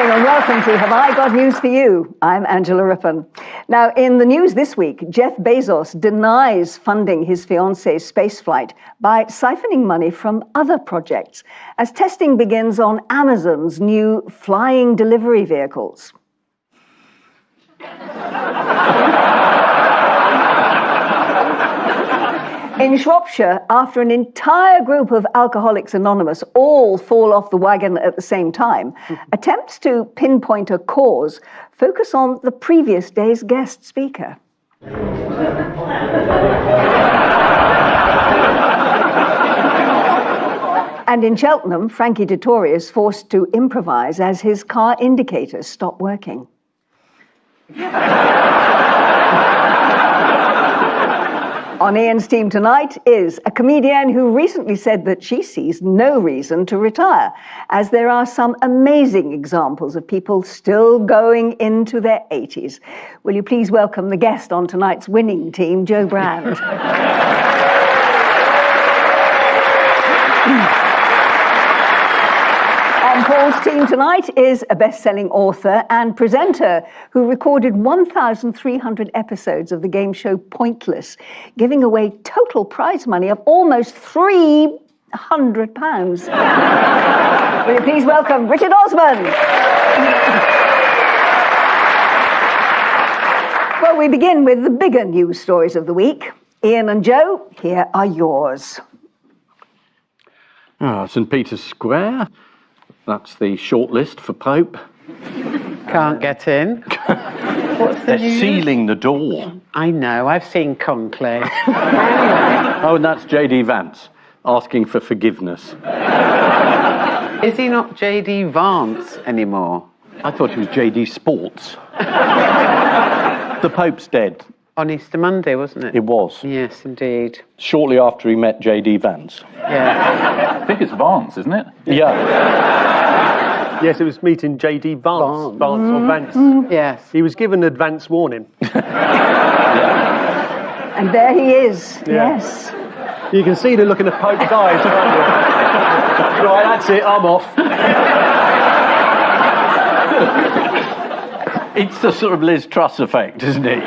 evening and welcome to Have I Got News for You? I'm Angela Rippon. Now, in the news this week, Jeff Bezos denies funding his fiancee's spaceflight by siphoning money from other projects as testing begins on Amazon's new flying delivery vehicles. In Shropshire, after an entire group of Alcoholics Anonymous all fall off the wagon at the same time, attempts to pinpoint a cause focus on the previous day's guest speaker. And in Cheltenham, Frankie Dettori is forced to improvise as his car indicators stop working. On Ian's team tonight is a comedian who recently said that she sees no reason to retire, as there are some amazing examples of people still going into their 80s. Will you please welcome the guest on tonight's winning team, Jo Brand. On Paul's team tonight is a best-selling author and presenter who recorded 1,300 episodes of the game show Pointless, giving away total prize money of almost £300. Will you please welcome Richard Osman? Well, we begin with the bigger news stories of the week. Ian and Jo, here are yours. St. Peter's Square. That's the shortlist for Pope. Can't get in. They're sealing the door. I know, I've seen Conclave. Oh, and that's J.D. Vance asking for forgiveness. Is he not J.D. Vance anymore? I thought he was J.D. Sports. The Pope's dead. On Easter Monday, wasn't it? It was. Yes, indeed. Shortly after he met J.D. Vance. Yeah. I think it's Vance, isn't it? Yeah. Yes, it was meeting J.D. Vance. Vance or Vance. Yes. He was given advance warning. And there he is, yes. You can see the look in the Pope's eyes, can't you? Right, that's it, I'm off. It's the sort of Liz Truss effect, isn't it?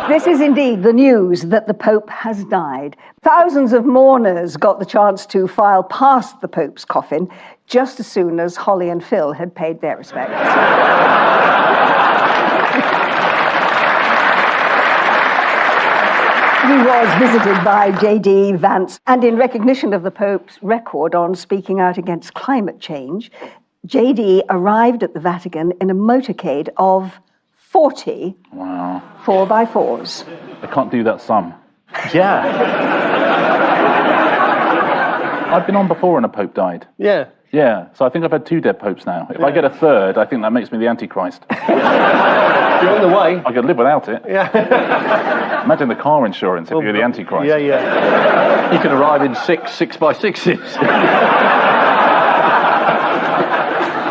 This is indeed the news that the Pope has died. Thousands of mourners got the chance to file past the Pope's coffin just as soon as Holly and Phil had paid their respects. He was visited by J.D. Vance, and in recognition of the Pope's record on speaking out against climate change, J.D. arrived at the Vatican in a motorcade of 40 Wow. 4x4s. I can't do that sum. Yeah. I've been on before and a pope died. Yeah. Yeah, so I think I've had 2 dead popes now. If I get a third, I think that makes me the Antichrist. You're on the way. I could live without it. Yeah. Imagine the car insurance if you're the Antichrist. Yeah, yeah. He could arrive in 6x6s.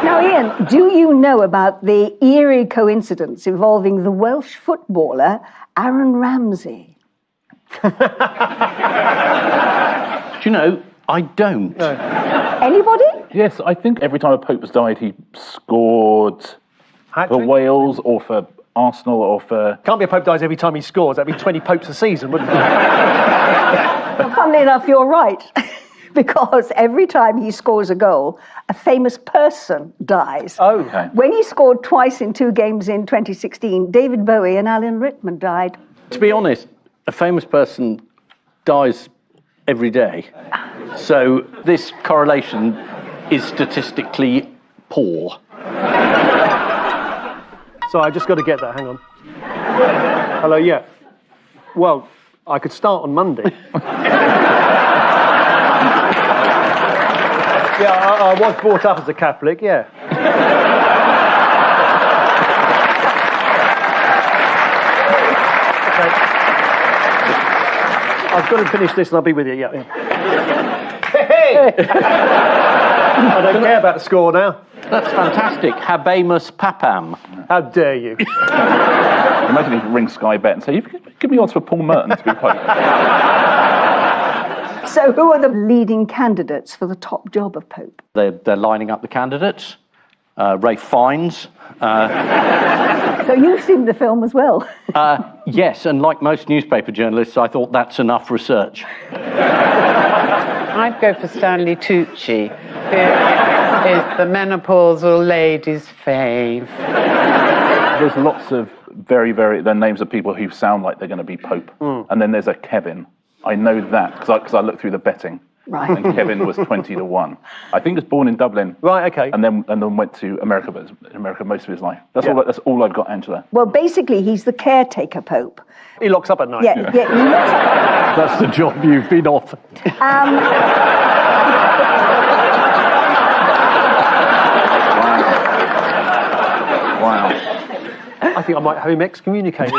Now, Ian, do you know about the eerie coincidence involving the Welsh footballer Aaron Ramsey? Do you know, I don't. No. Anybody? Yes, I think every time a pope has died, he scored for Hat-trick? Wales or for Arsenal or for... Can't be a Pope dies every time he scores. That'd be 20 popes a season, wouldn't it? Well, funnily enough, you're right. Because every time he scores a goal, a famous person dies. Oh. Okay. When he scored twice in 2 games in 2016, David Bowie and Alan Rickman died. To be honest, a famous person dies every day. So this correlation is statistically poor. So I just got to get that, hang on. Hello, yeah. Well, I could start on Monday. Yeah, I was brought up as a Catholic, yeah. Okay. I've got to finish this and I'll be with you, yeah. Hey! I don't care about the score now. That's fantastic. Habemus Papam. How dare you? Imagine if you ring Sky Bet and say, give me odds for Paul Merton to be pope. So who are the leading candidates for the top job of Pope? They're lining up the candidates. Ralph Fiennes. So you've seen the film as well. Yes, and like most newspaper journalists, I thought that's enough research. I'd go for Stanley Tucci, who is the menopausal lady's fave. There's lots of the names of people who sound like they're going to be Pope. And then there's a Kevin. I know that because I looked through the betting. Right. And Kevin was 20-1. I think he was born in Dublin. Right, okay. And then went to America, but in America most of his life. That's all I've got, Angela. Well, basically, he's the caretaker pope. He locks up at night. Yeah. He looks like- That's the job you've been offered. Wow. I think I might have him excommunicated.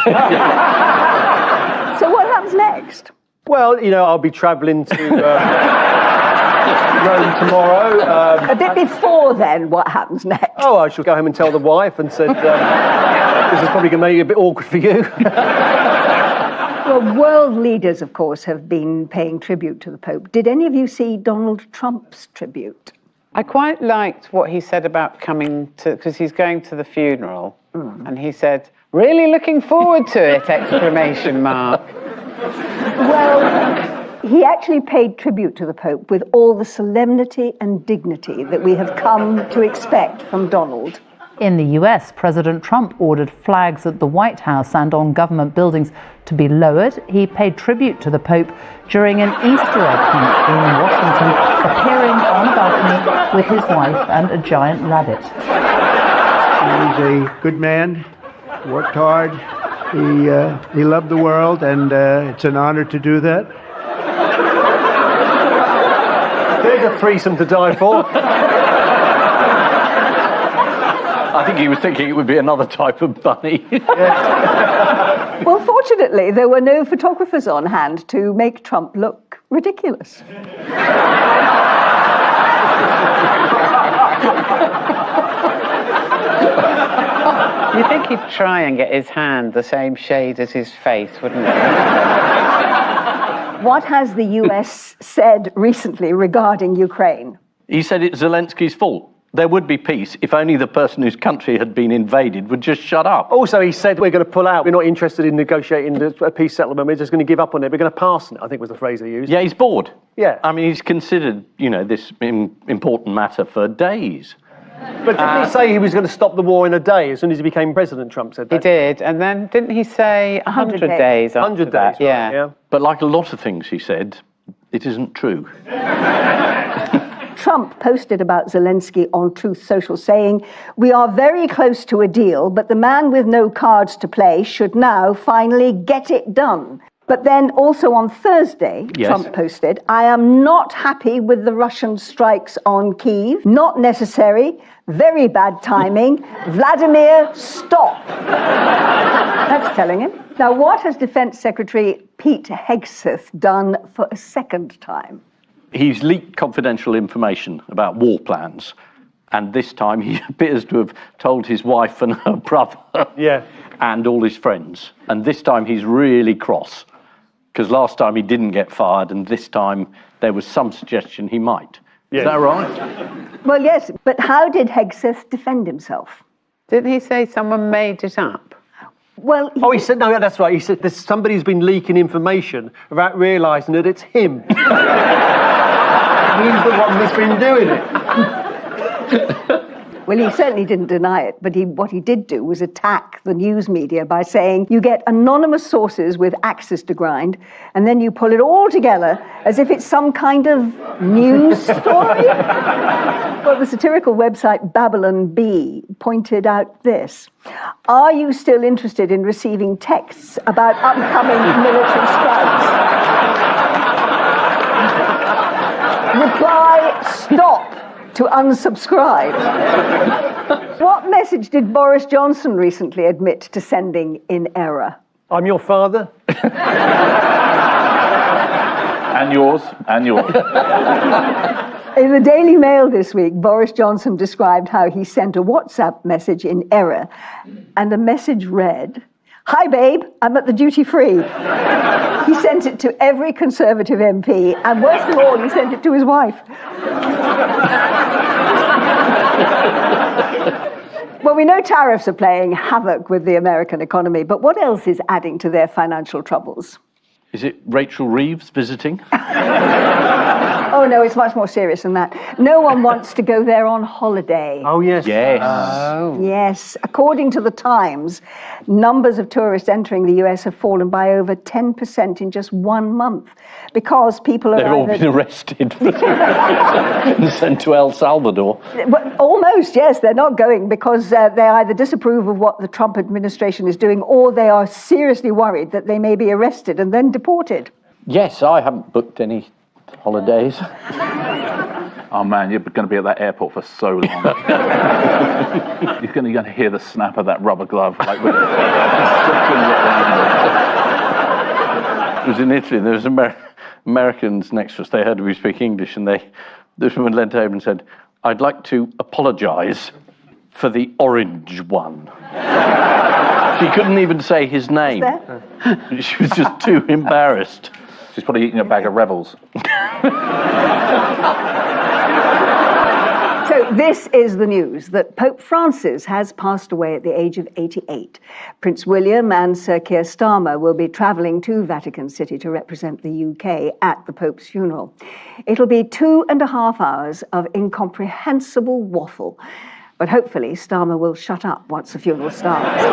So what happens next? Well, I'll be travelling to Rome tomorrow. A bit before then, what happens next? Oh, I shall go home and tell the wife and said, this is probably going to make it a bit awkward for you. Well, world leaders, of course, have been paying tribute to the Pope. Did any of you see Donald Trump's tribute? I quite liked what he said about coming to, because he's going to the funeral, and he said, "Really looking forward to it!" exclamation mark. Well, he actually paid tribute to the Pope with all the solemnity and dignity that we have come to expect from Donald. In the US, President Trump ordered flags at the White House and on government buildings to be lowered. He paid tribute to the Pope during an Easter egg hunt in Washington, appearing on a balcony with his wife and a giant rabbit. He's a good man, worked hard, he loved the world, and it's an honor to do that. There's a threesome to die for. I think he was thinking it would be another type of bunny. Well, fortunately, there were no photographers on hand to make Trump look ridiculous. You think he'd try and get his hand the same shade as his face, wouldn't he? What has the US said recently regarding Ukraine? He said it's Zelensky's fault. There would be peace if only the person whose country had been invaded would just shut up. Also, he said, we're going to pull out. We're not interested in negotiating a peace settlement. We're just going to give up on it. We're going to pass on it, I think was the phrase he used. Yeah, he's bored. Yeah. I mean, he's considered, this important matter for days. But didn't he say he was going to stop the war in a day as soon as he became president, Trump said that? He did, and then didn't he say 100 days. days after 100 days, that? right, Yeah. But like a lot of things he said, it isn't true. Trump posted about Zelensky on Truth Social saying, "We are very close to a deal, but the man with no cards to play should now finally get it done." But then also on Thursday, Yes. Trump posted, "I am not happy with the Russian strikes on Kyiv. Not necessary. Very bad timing. Vladimir, stop." That's telling him. Now, what has Defense Secretary Pete Hegseth done for a second time? He's leaked confidential information about war plans. And this time he appears to have told his wife and her brother and all his friends. And this time he's really cross. Because last time he didn't get fired, and this time there was some suggestion he might. Is that right? Well, yes, but how did Hegseth defend himself? Didn't he say someone made it up? Well, Oh, he said, no, yeah, that's right. He said, somebody's been leaking information without realising that it's him. He's the one that's been doing it. Well, he certainly didn't deny it, but what he did do was attack the news media by saying you get anonymous sources with axes to grind, and then you pull it all together as if it's some kind of news story. Well, the satirical website Babylon Bee pointed out this. "Are you still interested in receiving texts about upcoming military strikes? Reply, stop, to unsubscribe." What message did Boris Johnson recently admit to sending in error? I'm your father. And yours, and yours. In the Daily Mail this week, Boris Johnson described how he sent a WhatsApp message in error, and the message read, "Hi babe, I'm at the duty free." He sent it to every Conservative MP, and worst of all, he sent it to his wife. Well, we know tariffs are playing havoc with the American economy, but what else is adding to their financial troubles? Is it Rachel Reeves visiting? Oh, no, it's much more serious than that. No one wants to go there on holiday. Oh, yes. Yes. Yes. According to the Times, numbers of tourists entering the US have fallen by over 10% in just 1 month because people are They've all been arrested and sent to El Salvador. Well, almost, yes. They're not going because they either disapprove of what the Trump administration is doing or they are seriously worried that they may be arrested and then deported. Yes, I haven't booked any holidays. Oh man, you're going to be at that airport for so long. You're going to hear the snap of that rubber glove. Like with It was in Italy, and there was Americans next to us. They heard we speak English, and this woman leant over and said, "I'd like to apologise for the orange one." She couldn't even say his name. She was just too embarrassed. She's probably eating a bag of Rebels. So this is the news that Pope Francis has passed away at the age of 88. Prince William and Sir Keir Starmer will be travelling to Vatican City to represent the UK at the Pope's funeral. It'll be 2.5 hours of incomprehensible waffle. But hopefully Starmer will shut up once the funeral starts.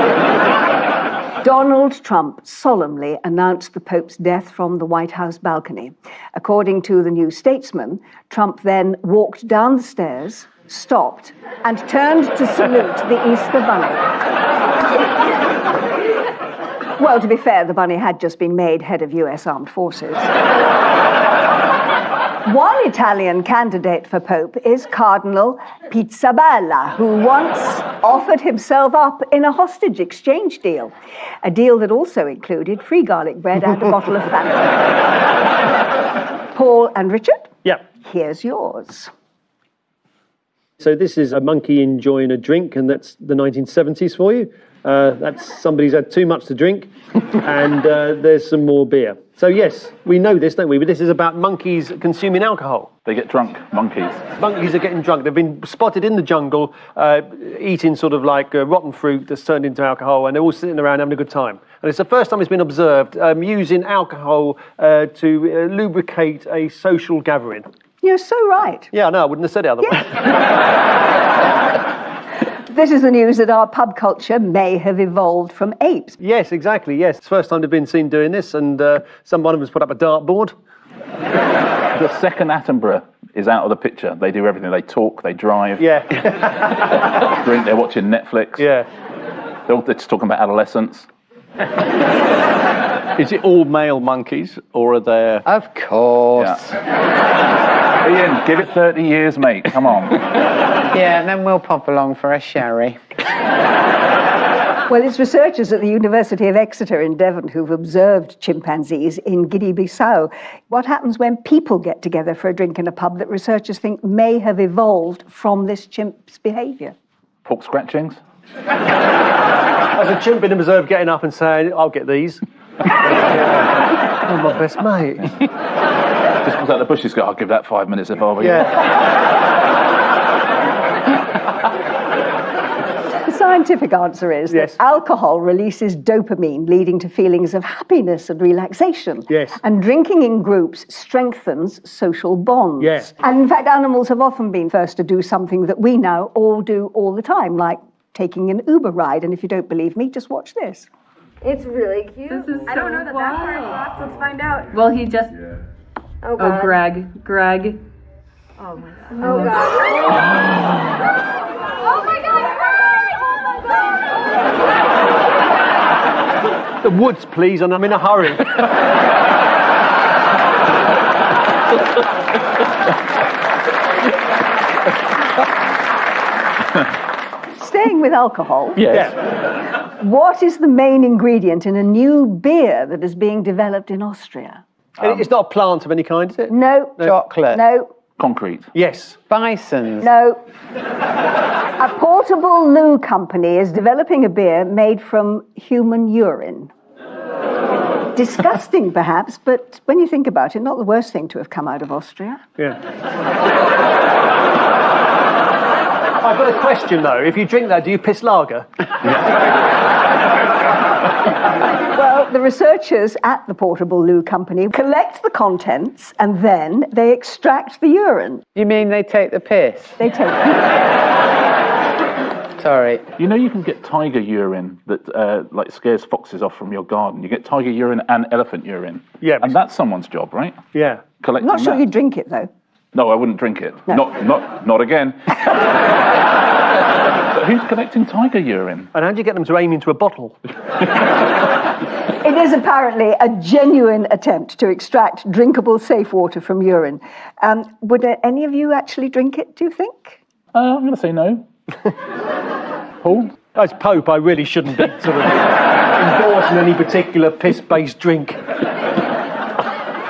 Donald Trump solemnly announced the Pope's death from the White House balcony. According to the New Statesman, Trump then walked down the stairs, stopped, and turned to salute the Easter Bunny. Well, to be fair, the bunny had just been made head of US Armed Forces. One Italian candidate for Pope is Cardinal Pizzaballa, who once offered himself up in a hostage exchange deal, a deal that also included free garlic bread and a bottle of Fanta. Paul and Richard? Yeah. Here's yours. So this is a monkey enjoying a drink, and that's the 1970s for you. That's somebody who's had too much to drink, and there's some more beer. So yes, we know this, don't we? But this is about monkeys consuming alcohol. They get drunk, monkeys. Monkeys are getting drunk. They've been spotted in the jungle eating sort of like rotten fruit that's turned into alcohol, and they're all sitting around having a good time. And it's the first time it's been observed using alcohol to lubricate a social gathering. You're so right. Yeah, no, I wouldn't have said it otherwise. This is the news that our pub culture may have evolved from apes. Yes, exactly, yes. It's the first time they've been seen doing this, and one of them's put up a dartboard. The second Attenborough is out of the picture. They do everything. They talk, they drive, Yeah. drink, they're watching Netflix. Yeah. They're just talking about adolescence. Is it all male monkeys, or are there... Of course. Yeah. Ian, give it 30 years, mate. Come on. Yeah, and then we'll pop along for a sherry. Well, it's researchers at the University of Exeter in Devon who've observed chimpanzees in Guinea-Bissau. What happens when people get together for a drink in a pub that researchers think may have evolved from this chimp's behaviour? Pork scratchings. Has a chimp been observed getting up and saying, "I'll get these"? I'm my best mate. Just comes out the bushes, go, "I'll give that 5 minutes if I were you." Yeah. The scientific answer is Yes. that alcohol releases dopamine, leading to feelings of happiness and relaxation. Yes. And drinking in groups strengthens social bonds. Yes. And in fact, animals have often been first to do something that we now all do all the time, like taking an Uber ride. And if you don't believe me, just watch this. It's really cute. This is I don't so know that part sucks. Let's find out. Well, he just. Oh, God. Oh, Greg. Oh, my God. Oh, God. Oh, my God. The woods, please, and I'm in a hurry. Staying with alcohol, Yes. what is the main ingredient in a new beer that is being developed in Austria? It's not a plant of any kind, is it? No. Chocolate. No. Concrete. Yes. Bisons. No. A portable loo company is developing a beer made from human urine. Disgusting, perhaps, but when you think about it, not the worst thing to have come out of Austria. Yeah. I've got a question though. If you drink that, do you piss lager? Well, the researchers at the Portable Loo Company collect the contents and then they extract the urine. You mean they take the piss? They take Sorry. You know you can get tiger urine that like scares foxes off from your garden. You get tiger urine and elephant urine. Yeah. And that's someone's job, right? Yeah. Collecting I'm not sure that. you drink it though. No, I wouldn't drink it. No. Not again. But who's collecting tiger urine? And how do you get them to aim into a bottle? It is apparently a genuine attempt to extract drinkable safe water from urine. Would any of you actually drink it, do you think? I'm going to say no. Paul? As Pope, I really shouldn't be sort of endorsing any particular piss-based drink.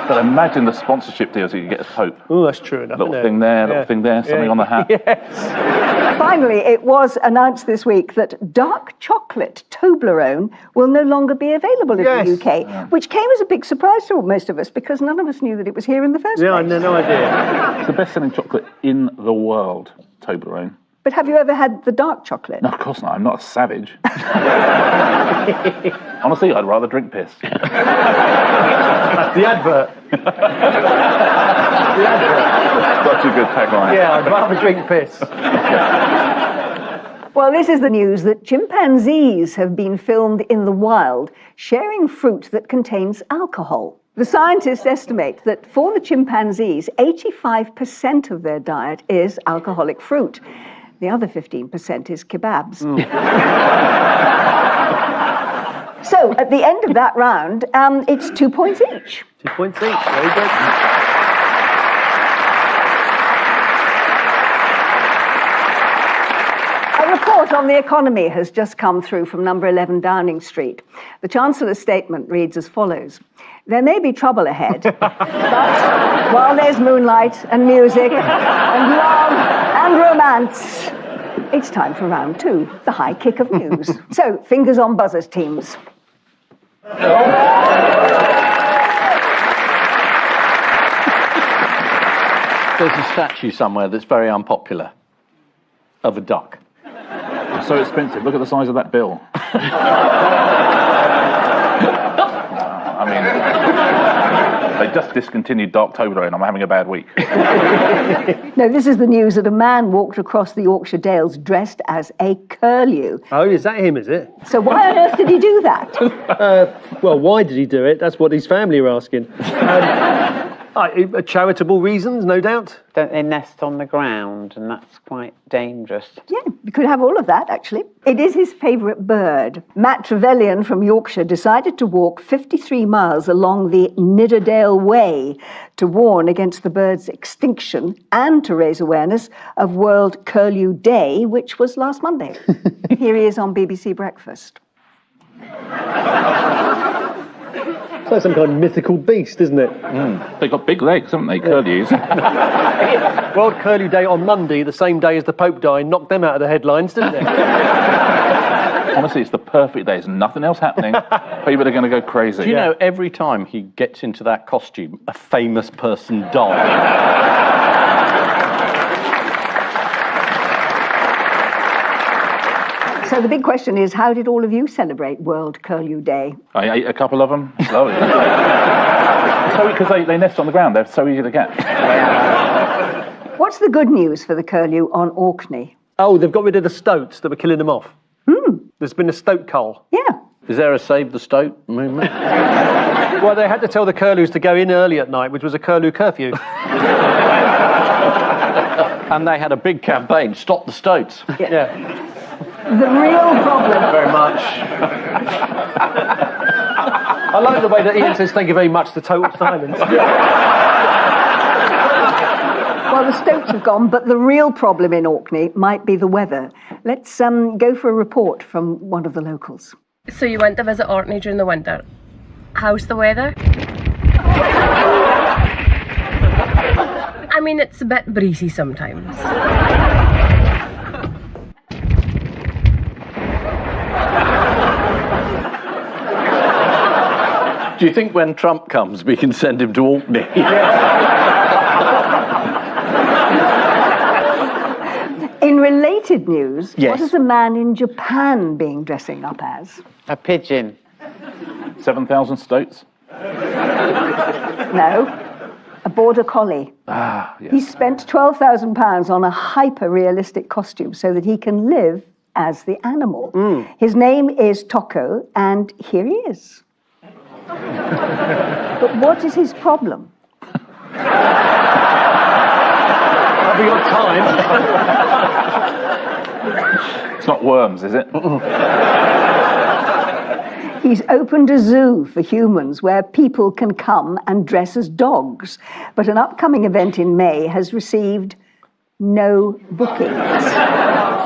But imagine the sponsorship deals you could get as Pope. Oh, that's true enough. Little thing there, little thing there, something on the hat. Yes. Finally, it was announced this week that dark chocolate Toblerone will no longer be available in the UK, which came as a big surprise to most of us because none of us knew that it was here in the first Yeah, I place. had no idea. It's the best-selling chocolate in the world, Toblerone. But have you ever had the dark chocolate? No, of course not. I'm not a savage. Honestly, I'd rather drink piss. That's the advert. Such a good tagline. Yeah, I'd rather drink piss. Well, this is the news that chimpanzees have been filmed in the wild sharing fruit that contains alcohol. The scientists estimate that for the chimpanzees, 85% of their diet is alcoholic fruit. The other 15% is kebabs. So, at the end of that round, it's 2 points each. 2 points each. Very good. A report on the economy has just come through from number 11 Downing Street. The Chancellor's statement reads as follows. There may be trouble ahead, but while there's moonlight and music and love and romance, it's time for round 2, the high kick of news. So, fingers on buzzers, teams. There's a statue somewhere that's very unpopular of a duck. It's so expensive. Look at the size of that bill. I mean, they just discontinued Dark Toblerone. I'm having a bad week. No, this is the news that a man walked across the Yorkshire Dales dressed as a curlew. Oh, is that him, is it? So why on earth did he do that? Well, why did he do it? That's what his family are asking. Charitable reasons, no doubt. Don't they nest on the ground? And that's quite dangerous. Yeah, you could have all of that, actually. It is his favourite bird. Matt Trevelyan from Yorkshire decided to walk 53 miles along the Nidderdale Way to warn against the bird's extinction and to raise awareness of World Curlew Day, which was last Monday. Here he is on BBC Breakfast. It's like some kind of mythical beast, isn't it? They've got big legs, haven't they, curlews? World Curlew Day on Monday, the same day as the Pope died, knocked them out of the headlines, didn't it? Honestly, it's the perfect day. There's nothing else happening. People are going to go crazy. Do you know, every time he gets into that costume, a famous person dies. So the big question is, how did all of you celebrate World Curlew Day? I ate a couple of them. Slowly. Because they nest on the ground. They're so easy to get. What's the good news for the curlew on Orkney? Oh, they've got rid of the stoats that were killing them off. There's been a stoat cull. Yeah. Is there a Save the Stoat movement? Well, they had to tell the curlews to go in early at night, which was a curlew curfew. And they had a big campaign, Stop the Stoats. Yeah. The real problem... Very much. I like the way that Ian says thank you very much to total silence. Well, the stoats have gone, but the real problem in Orkney might be the weather. Let's go for a report from one of the locals. So you went to visit Orkney during the winter. How's the weather? I mean, it's a bit breezy sometimes. Do you think when Trump comes, we can send him to Orkney? In related related news, Yes. what is a man in Japan being dressing up as? A pigeon. 7,000 stoats. No, a border collie. Ah, yes. He spent £12,000 on a hyper-realistic costume so that he can live as the animal. His name is Toko, and here he is. But what is his problem? Have we got time? It's not worms, is it? He's opened a zoo for humans where people can come and dress as dogs. But an upcoming event in May has received no bookings.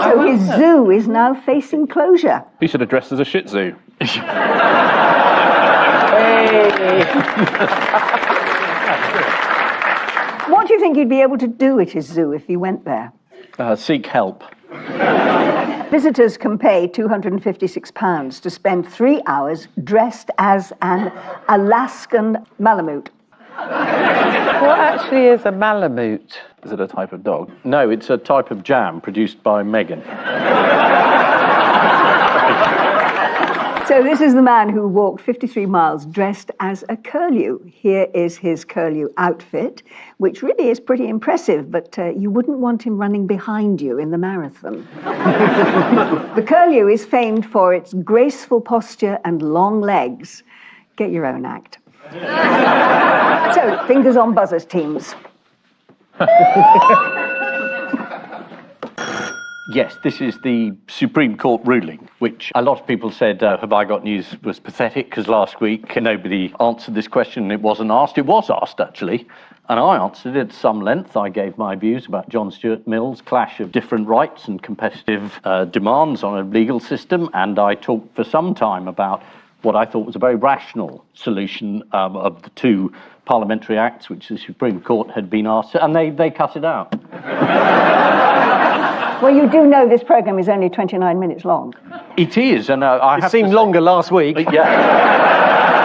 So his zoo is now facing closure. He should have dressed as a Shih Tzu. What do you think you'd be able to do at his zoo if you went there? Seek help. Visitors can pay £256 to spend 3 hours dressed as an Alaskan Malamute. What actually is a Malamute? Is it a type of dog? No, it's a type of jam produced by Meghan. So this is the man who walked 53 miles dressed as a curlew. Here is his curlew outfit, which really is pretty impressive, but you wouldn't want him running behind you in the marathon. The curlew is famed for its graceful posture and long legs. Get your own act. So, fingers on buzzers, teams. Yes, this is the Supreme Court ruling, which a lot of people said, Have I Got News was pathetic, because last week nobody answered this question. It wasn't asked. It was asked, actually, and I answered it at some length. I gave my views about John Stuart Mill's clash of different rights and competitive demands on a legal system, and I talked for some time about what I thought was a very rational solution of the two parliamentary acts which the Supreme Court had been asked, and they cut it out. Well, you do know this programme is only 29 minutes long. It is, and I It have seemed to say- longer last week. Yeah.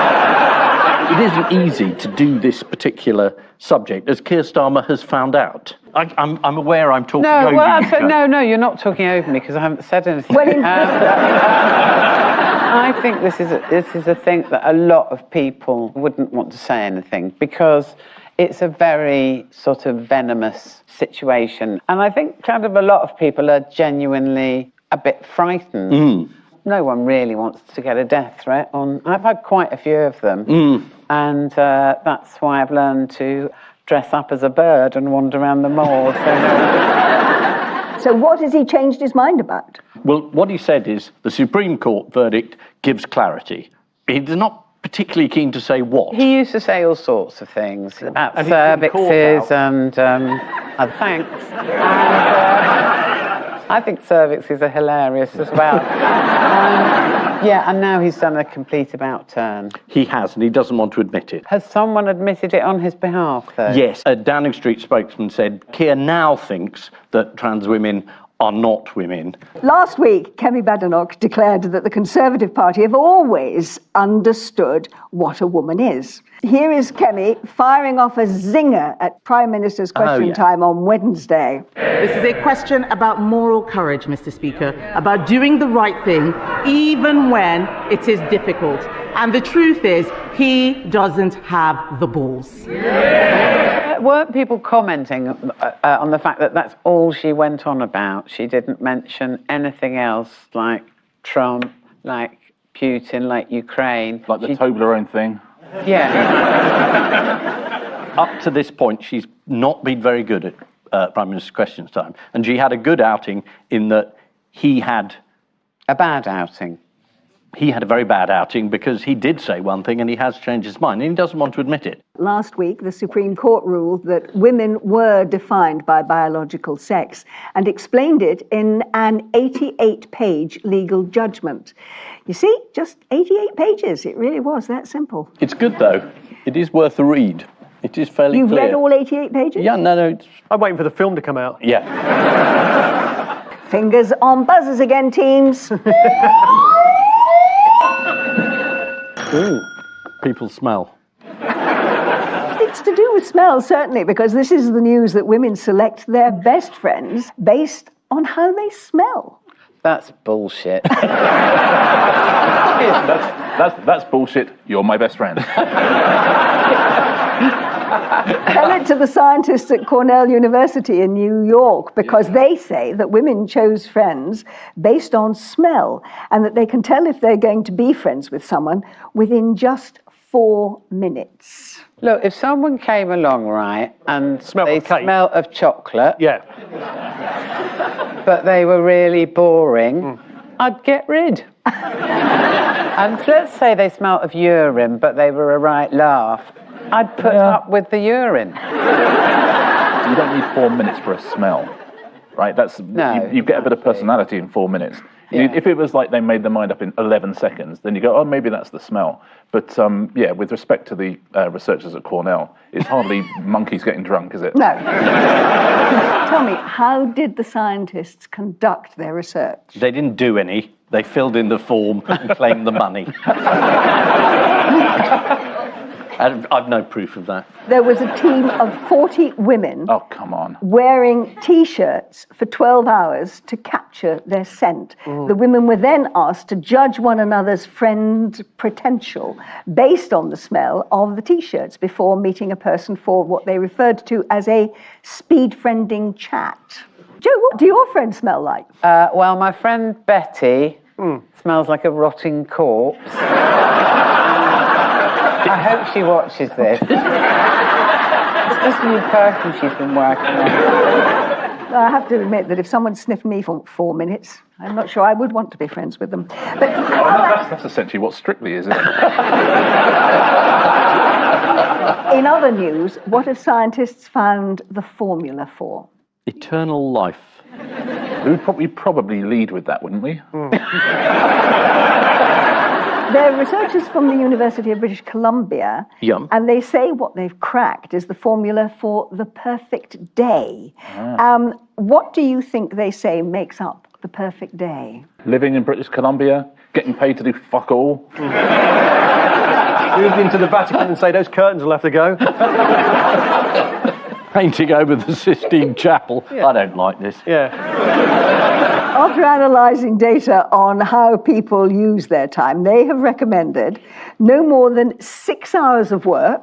It isn't easy to do this particular subject, as Keir Starmer has found out. I'm aware I'm talking over you. No, you're not talking over me because I haven't said anything. Well, I think this is a thing that a lot of people wouldn't want to say anything because it's a very sort of venomous situation. And I think kind of a lot of people are genuinely a bit frightened. No one really wants to get a death threat on. I've had quite a few of them. And that's why I've learned to dress up as a bird and wander around the mall. So what has he changed his mind about? Well, what he said is the Supreme Court verdict gives clarity. He's not particularly keen to say what. He used to say all sorts of things about And he's been caught cervixes and thanks. And, I think cervixes are hilarious as well. And now he's done a complete about turn. He has, and he doesn't want to admit it. Has someone admitted it on his behalf, though? Yes, a Downing Street spokesman said Keir now thinks that trans women are not women. Last week, Kemi Badenoch declared that the Conservative Party have always understood what a woman is. Here is Kemi firing off a zinger at Prime Minister's Question Time on Wednesday. This is a question about moral courage, Mr. Speaker, about doing the right thing even when it is difficult. And the truth is, he doesn't have the balls. Weren't people commenting on the fact that that's all she went on about? She didn't mention anything else, like Trump, like Putin, like Ukraine. Like the Toblerone thing. Yeah. Up to this point, she's not been very good at Prime Minister's Questions Time. And she had a good outing in that he had a bad outing. He had a very bad outing because he did say one thing and he has changed his mind and he doesn't want to admit it. Last week, the Supreme Court ruled that women were defined by biological sex and explained it in an 88-page legal judgment. You see, just 88 pages. It really was that simple. It's good, though. It is worth a read. It is fairly You've clear. read all 88 pages? Yeah, no. I'm waiting for the film to come out. Yeah. Fingers on buzzers again, teams. Ooh, people smell. It's to do with smell, certainly, because this is the news that women select their best friends based on how they smell. That's bullshit. That's bullshit. You're my best friend. Tell it to the scientists at Cornell University in New York, because they say that women chose friends based on smell, and that they can tell if they're going to be friends with someone within just 4 minutes. Look, if someone came along, right, and they of cake. smell of chocolate, Yeah. but they were really boring, I'd get rid. And let's say they smelt of urine, but they were a right laugh, I'd put up with the urine. You don't need 4 minutes for a smell, right? No, you get a bit of personality in 4 minutes. Yeah. If it was like they made their mind up in 11 seconds, then you go, oh, maybe that's the smell. But yeah, with respect to the researchers at Cornell, it's hardly monkeys getting drunk, is it? No. Tell me, how did the scientists conduct their research? They didn't do any. They filled in the form and claimed the money. And I've no proof of that. There was a team of 40 women Oh, come on. wearing T-shirts for 12 hours to capture their scent. The women were then asked to judge one another's friend potential based on the smell of the T-shirts before meeting a person for what they referred to as a speed-friending chat. Joe, what do your friends smell like? Well, my friend Betty smells like a rotting corpse. I hope she watches this. It's this new perfume she's been working on. I have to admit that if someone sniffed me for 4 minutes, I'm not sure I would want to be friends with them. But That's essentially what Strictly is, isn't it? in other news, what have scientists found the formula for? Eternal life. We'd probably lead with that, wouldn't we? They're researchers from the University of British Columbia, Yum. and they say what they've cracked is the formula for the perfect day. What do you think they say makes up the perfect day? Living in British Columbia, getting paid to do fuck all. Moved into the Vatican and say those curtains will have to go. Painting over the Sistine Chapel. I don't like this. Yeah. After analysing data on how people use their time, they have recommended no more than 6 hours of work.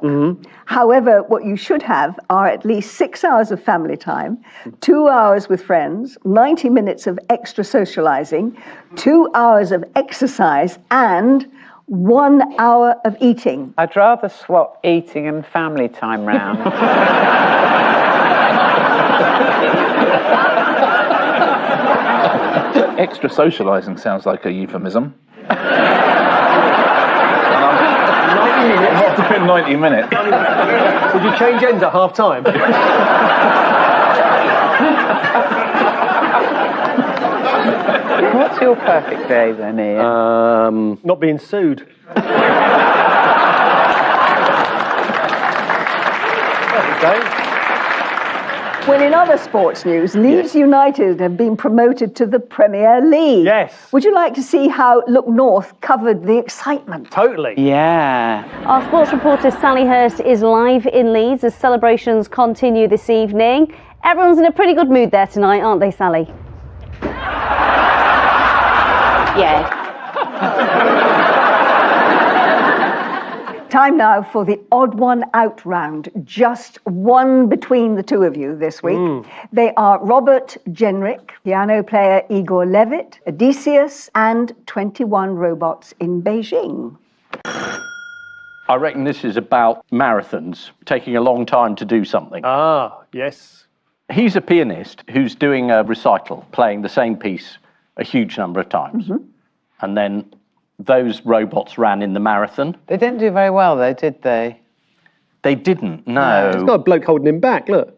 However, what you should have are at least 6 hours of family time, 2 hours with friends, 90 minutes of extra socialising, 2 hours of exercise, and 1 hour of eating. I'd rather swap eating and family time round. Extra socialising sounds like a euphemism. 90 minutes. Not to put 90 minutes. Would you change ends at half time? What's your perfect day then, Ian? Not being sued. Okay. Well, in other sports news, Leeds United have been promoted to the Premier League. Yes. Would you like to see how Look North covered the excitement? Totally. Yeah. Our sports reporter Sally Hurst is live in Leeds as celebrations continue this evening. Everyone's in a pretty good mood there tonight, aren't they, Sally? Yeah. Time now for the odd one out round. Just one between the two of you this week. They are Robert Jenrick, piano player Igor Levit, Odysseus, and 21 robots in Beijing. I reckon this is about marathons, taking a long time to do something. Ah, yes. He's a pianist who's doing a recital, playing the same piece a huge number of times. And then those robots ran in the marathon. They didn't do very well, though, did they? They didn't, no. He's got a bloke holding him back, look.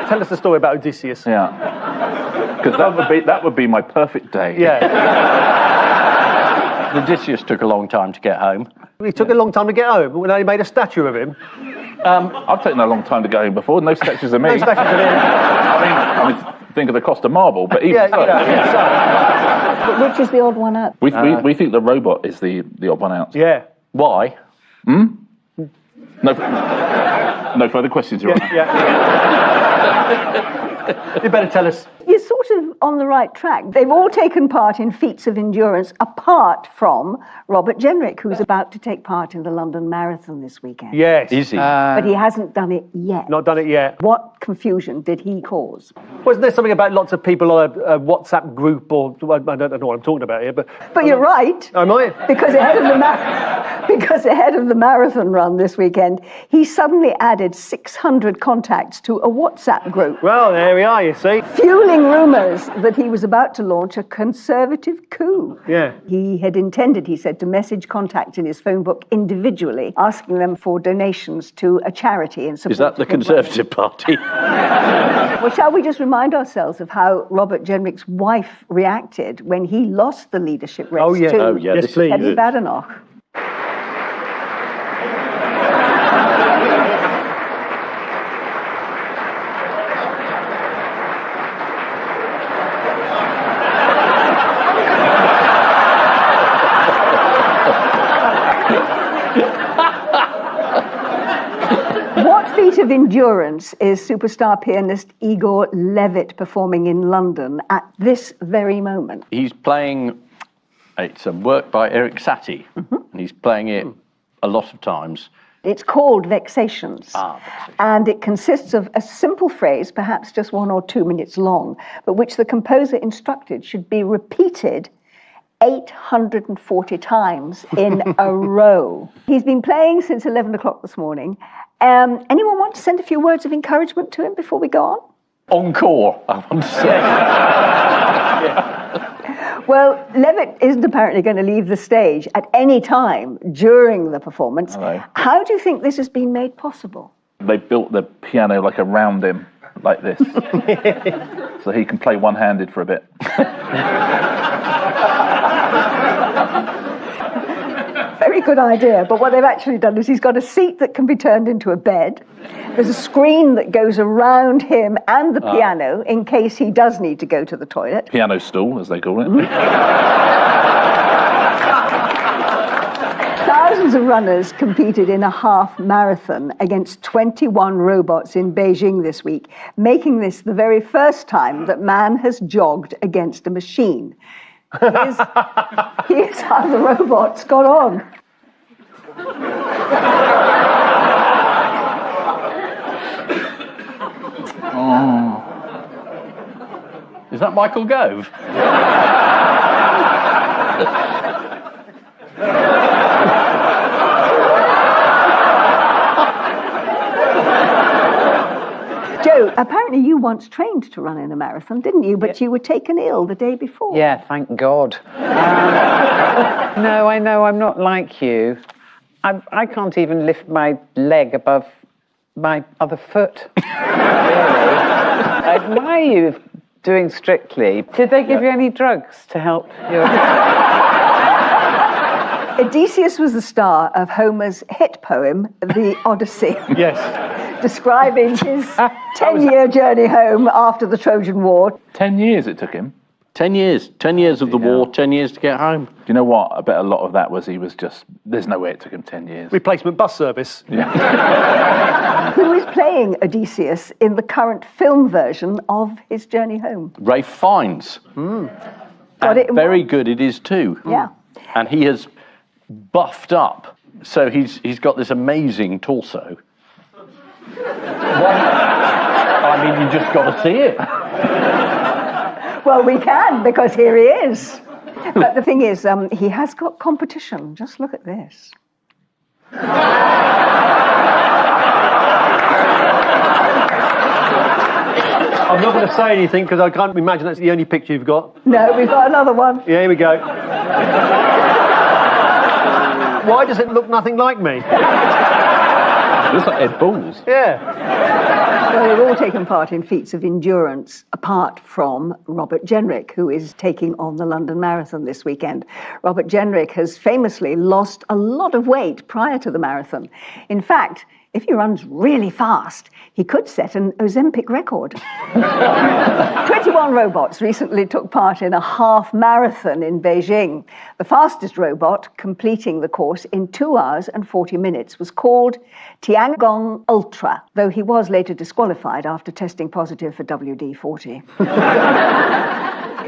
Tell us the story about Odysseus. Yeah. Because that would be my perfect day. Yeah. Odysseus took a long time to get home. He took a long time to get home, but they made a statue of him. I've taken a long time to go home before. No statues of me. No statues of him. I mean, think of the cost of marble, but even so. But which is the odd one out? We think the robot is the odd one out. Yeah. Why? No further questions, Your Honour. You better tell us. You're sort of on the right track. They've all taken part in feats of endurance apart from Robert Jenrick, who's about to take part in the London Marathon this weekend. Yes. Is he? But he hasn't done it yet. Not done it yet. What confusion did he cause? Wasn't there something about lots of people on a WhatsApp group, or I don't know what I'm talking about here, but... But you're right. Am I? Because ahead of the marathon run this weekend, he suddenly added 600 contacts to a WhatsApp group, Well, there we are, you see. fueling rumours that he was about to launch a conservative coup. Yeah. He had intended, he said, to message contacts in his phone book individually, asking them for donations to a charity in support Is that the of him. Conservative Party? Well, shall we just remind ourselves of how Robert Jenrick's wife reacted when he lost the leadership race Oh, yeah. to Oh, yeah, Yes, this is please. Penny Badenoch? What feat of endurance is superstar pianist Igor Levit performing in London at this very moment? He's playing, it's a work by Eric Satie, and he's playing it a lot of times. It's called Vexations. Vexations. And it consists of a simple phrase, perhaps just 1 or 2 minutes long, but which the composer instructed should be repeated 840 times in a row. He's been playing since 11 o'clock this morning. Anyone want to send a few words of encouragement to him before we go on? Encore, I want to say. Well, Levitt isn't apparently going to leave the stage at any time during the performance. Hello. How do you think this has been made possible? They built the piano like around him, like this, so he can play one-handed for a bit. Very good idea, but what they've actually done is he's got a seat that can be turned into a bed. There's a screen that goes around him and the piano in case he does need to go to the toilet. Piano stool, as they call it. Thousands of runners competed in a half marathon against 21 robots in Beijing this week, making this the very first time that man has jogged against a machine. Here's how the robots got on. Is that Michael Gove? Joe, apparently you once trained to run in a marathon, didn't you? But you were taken ill the day before. Yeah, thank God. No, I know, I'm not like you. I can't even lift my leg above my other foot. Really. I admire you doing Strictly. Did they give you any drugs to help your... Odysseus was the star of Homer's hit poem, The Odyssey. Yes. Describing his 10-year journey home after the Trojan War. 10 years it took him. 10 years. 10 years of the war, 10 years to get home. Do you know what? I bet a lot of that was he was just... There's no way it took him 10 years. Replacement bus service. Who is playing Odysseus in the current film version of his journey home? Ralph Fiennes. Got it Very wrong. good it is too. Yeah. And he has buffed up. So he's got this amazing torso. I mean, you just got to see it. Well, we can, because here he is. But the thing is, he has got competition. Just look at this. I'm not going to say anything because I can't imagine that's the only picture you've got. No, we've got another one. Yeah, here we go. Why does it look nothing like me? It looks like Ed Balls. Yeah. Well, they've all taken part in feats of endurance, apart from Robert Jenrick, who is taking on the London Marathon this weekend. Robert Jenrick has famously lost a lot of weight prior to the marathon. In fact, If he runs really fast, he could set an Ozempic record. 21 robots recently took part in a half marathon in Beijing. The fastest robot, completing the course in 2 hours and 40 minutes, was called Tiangong Ultra, though he was later disqualified after testing positive for WD-40.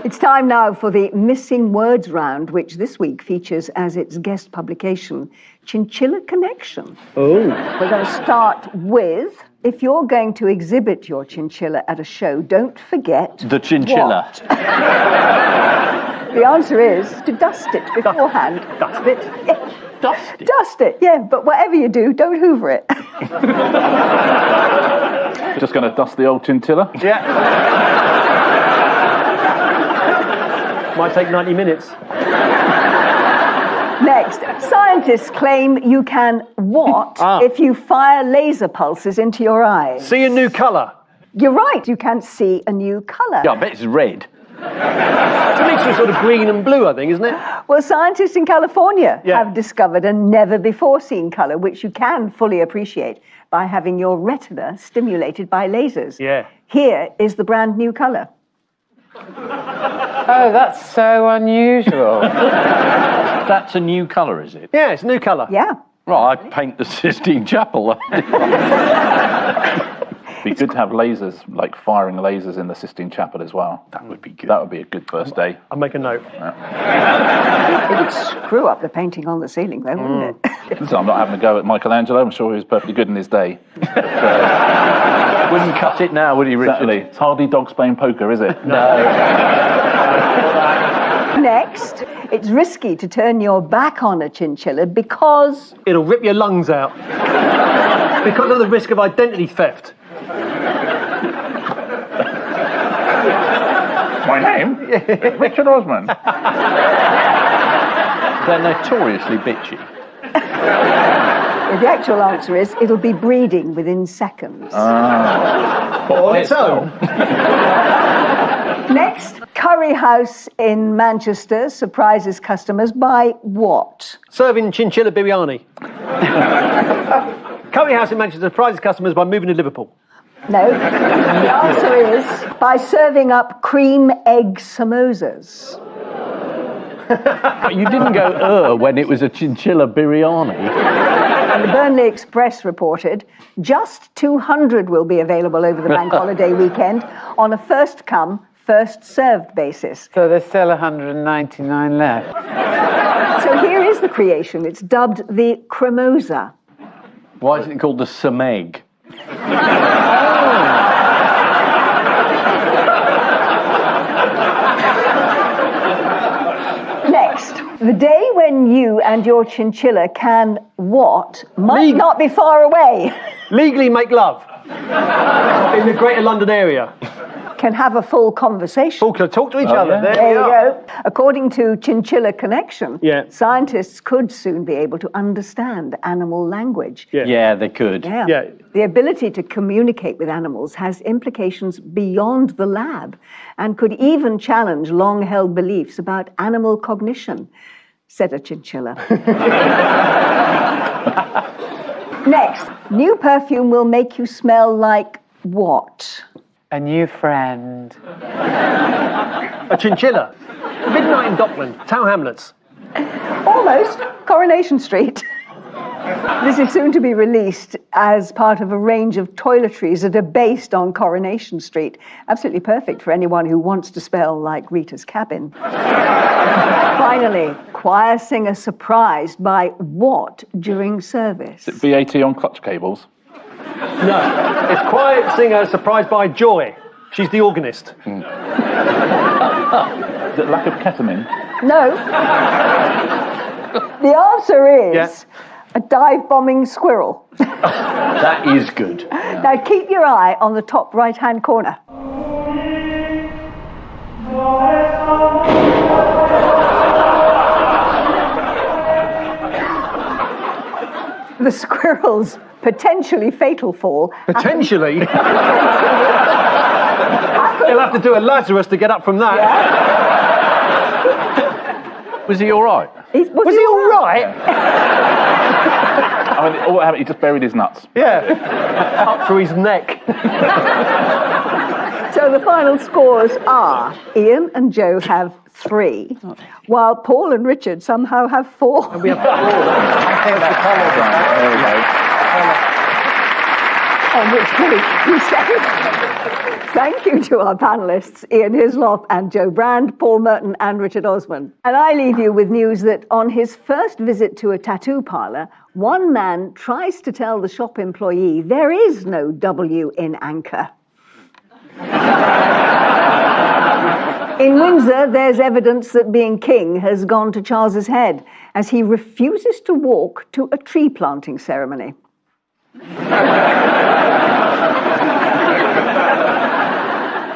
It's time now for the Missing Words round, which this week features as its guest publication, Chinchilla Connection. Oh. We're going to start with, if you're going to exhibit your chinchilla at a show, don't forget... The chinchilla. What? The answer is to dust it beforehand. Dust it? Yeah. Dust it? Dust it, yeah, but whatever you do, don't hoover it. Just going to dust the old chinchilla? Yeah. Might take 90 minutes. Next, scientists claim you can what if you fire laser pulses into your eyes? See a new colour. You're right, you can see a new colour. Yeah, I bet it's red. It's a mixture of sort of green and blue, I think, isn't it? Well, scientists in California have discovered a never-before-seen colour, which you can fully appreciate by having your retina stimulated by lasers. Yeah. Here is the brand new colour. Oh, that's so unusual. That's a new colour, is it? Yeah, it's a new colour. Yeah. Right, I'd paint the Sistine Chapel. Be good to have lasers, like firing lasers in the Sistine Chapel as well. That would be good. That would be a good first day. I'll make a note. It would screw up the painting on the ceiling, though, wouldn't it? So I'm not having a go at Michelangelo. I'm sure he was perfectly good in his day. Wouldn't cut it now, would he, Richard? Exactly. It's hardly dogs playing poker, is it? No. Next, it's risky to turn your back on a chinchilla because... It'll rip your lungs out. Because of the risk of identity theft. My name? Richard Osman. They're notoriously bitchy. The actual answer is it'll be breeding within seconds. On its own. Next, Curry House in Manchester surprises customers by what? Serving chinchilla biryani. Curry House in Manchester surprises customers by moving to Liverpool. No. The answer is by serving up cream egg samosas. But you didn't go, when it was a chinchilla biryani. And the Burnley Express reported just 200 will be available over the bank holiday weekend on a first-come, first-served basis. So there's still 199 left. So here is the creation. It's dubbed the Cremosa. Why isn't it called the Sameg? Next, the day when you and your chinchilla can what might not be far away. Legally make love. In the Greater London area. Can have a full conversation. Talk to each other. Yeah. There you go. According to Chinchilla Connection, Yeah. scientists could soon be able to understand animal language. Yeah, they could. Yeah. The ability to communicate with animals has implications beyond the lab and could even challenge long-held beliefs about animal cognition, said a chinchilla. Next, new perfume will make you smell like what? A new friend. A chinchilla. Midnight in Dockland. Town Hamlets. Almost. Coronation Street. This is soon to be released as part of a range of toiletries that are based on Coronation Street. Absolutely perfect for anyone who wants to smell like Rita's cabin. Finally, choir singer surprised by what during service? Is it VAT on clutch cables? No. It's quiet singer surprised by joy. She's the organist. Is it lack of ketamine? No. The answer is a dive-bombing squirrel. That is good. Now keep your eye on the top right-hand corner. The squirrel's potentially fatal fall. Potentially? He'll have to do a Lazarus to get up from that. Was he all right? Was he all right? I mean, all that happened, he just buried his nuts. Yeah, up through his neck. So the final scores are Ian and Joe have 3, while Paul and Richard somehow have 4. And we have 4. I think that's Right, there we go. On which we say thank you to our panellists, Ian Hislop and Joe Brand, Paul Merton and Richard Osman. And I leave you with news that on his first visit to a tattoo parlour, one man tries to tell the shop employee there is no W in anchor. In Windsor, there's evidence that being king has gone to Charles's head as he refuses to walk to a tree planting ceremony.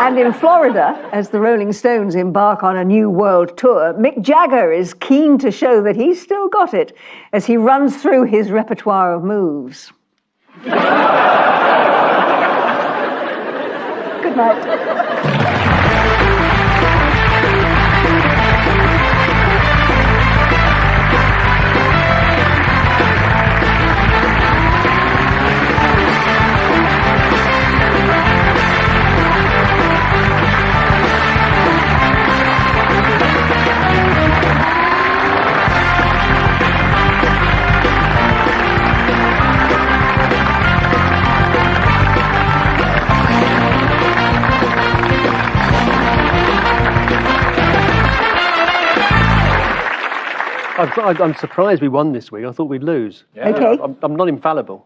And in Florida, as the Rolling Stones embark on a new world tour, Mick Jagger is keen to show that he's still got it as he runs through his repertoire of moves. Good night. I'm surprised we won this week. I thought we'd lose. Okay. I'm not infallible.